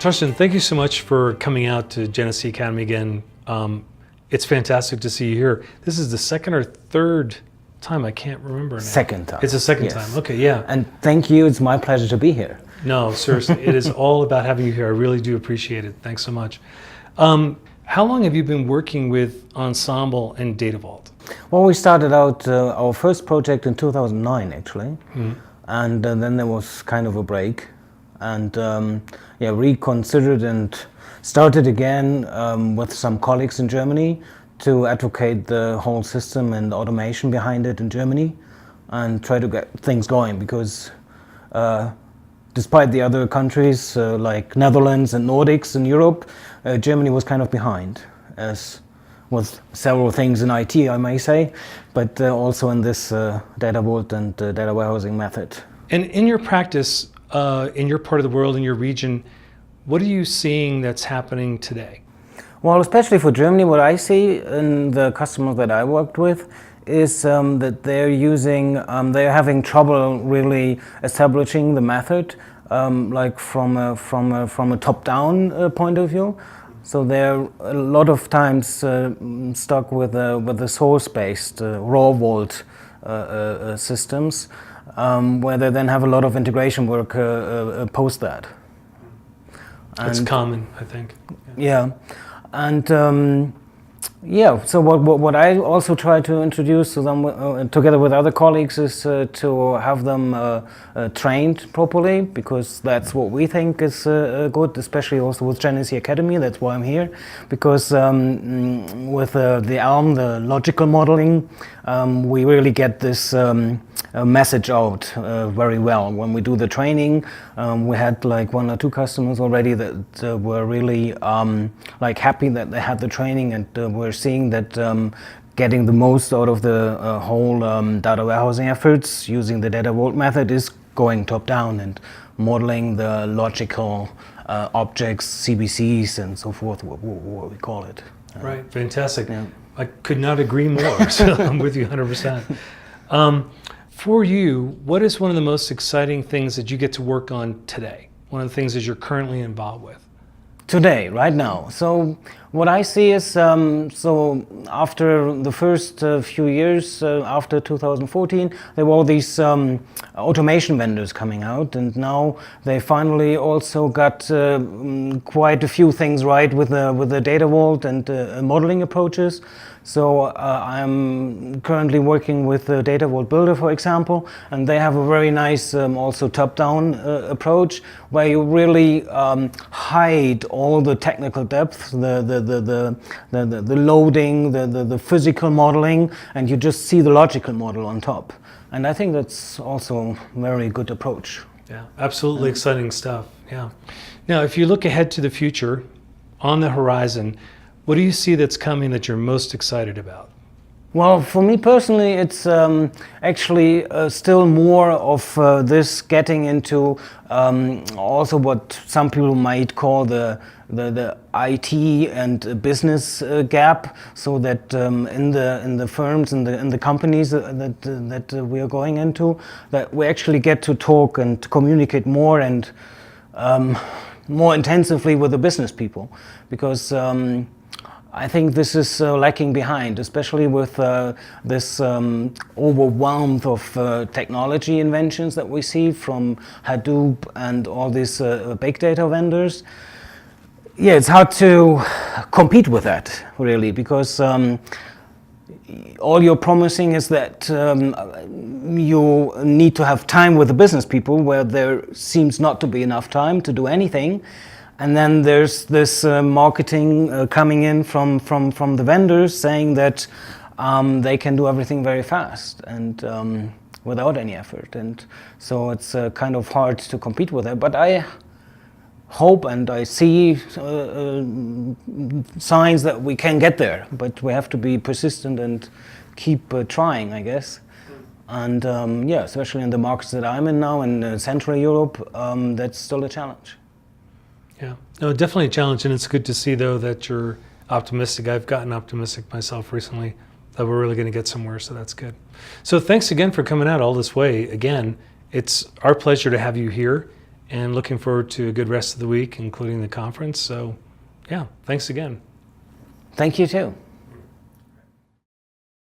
Torsten, thank you so much for coming out to Genesee Academy again. It's fantastic to see you here. This is the second or third time, I can't remember now. Second time. It's the second Yes. time, okay, yeah. And thank you, it's my pleasure to be here. No, seriously, it is all about having you here. I really do appreciate it. Thanks so much. How long have you been working with Ensembl and Data Vault? Well, we started out our first project in 2009, actually. Mm-hmm. And then there was kind of a break. And reconsidered and started again with some colleagues in Germany to advocate the whole system and automation behind it in Germany and try to get things going, because despite the other countries like Netherlands and Nordics in Europe, Germany was kind of behind, as with several things in IT, I may say, but also in this data vault and data warehousing method. And in your practice, in your part of the world, in your region, what are you seeing that's happening today? Well, especially for Germany, what I see in the customers that I worked with is that they're having trouble really establishing the method, like from a top-down point of view. So they're a lot of times stuck with the source-based raw vault systems, where they then have a lot of integration work post that. It's common, I think. Yeah, and so what I also try to introduce to them together with other colleagues is to have them trained properly, because that's what we think is good, especially also with Genesee Academy. That's why I'm here, because with the ALM, the logical modeling, we really get this message out very well. When we do the training, we had like 1 or 2 customers already that were really like happy that they had the training, and we're seeing that getting the most out of the whole data warehousing efforts using the Data Vault method is going top down and modeling the logical objects, CBCs and so forth, what we call it. Right, fantastic. Yeah. I could not agree more, so I'm with you 100%. For you, what is one of the most exciting things that you get to work on today? One of the things that you're currently involved with? Today, right now. So what I see is, so after the first few years, after 2014, there were all these automation vendors coming out, and now they finally also got quite a few things right with the Data Vault and modeling approaches. So I'm currently working with the Data Vault Builder, for example, and they have a very nice also top-down approach, where you really hide all the technical depth, the loading, the physical modeling, and you just see the logical model on top. And I think that's also a very good approach. Yeah, absolutely exciting stuff. Yeah. Now, if you look ahead to the future, on the horizon, what do you see that's coming that you're most excited about? Well, for me personally, it's actually still more of this getting into also what some people might call the IT and business gap, so that in the firms and in the companies that we are going into, that we actually get to talk and communicate more and more intensively with the business people, because I think this is lacking behind, especially with this overwhelm of technology inventions that we see from Hadoop and all these big data vendors. Yeah, it's hard to compete with that, really, because all you're promising is that you need to have time with the business people, where there seems not to be enough time to do anything. And then there's this marketing coming in from the vendors saying that they can do everything very fast and without any effort. And so it's kind of hard to compete with it. But I hope and I see signs that we can get there. But we have to be persistent and keep trying, I guess. And especially in the markets that I'm in now, in Central Europe, that's still a challenge. Yeah, no, definitely a challenge, and it's good to see, though, that you're optimistic. I've gotten optimistic myself recently that we're really going to get somewhere, so that's good. So thanks again for coming out all this way. Again, it's our pleasure to have you here, and looking forward to a good rest of the week, including the conference. So, yeah, thanks again. Thank you too.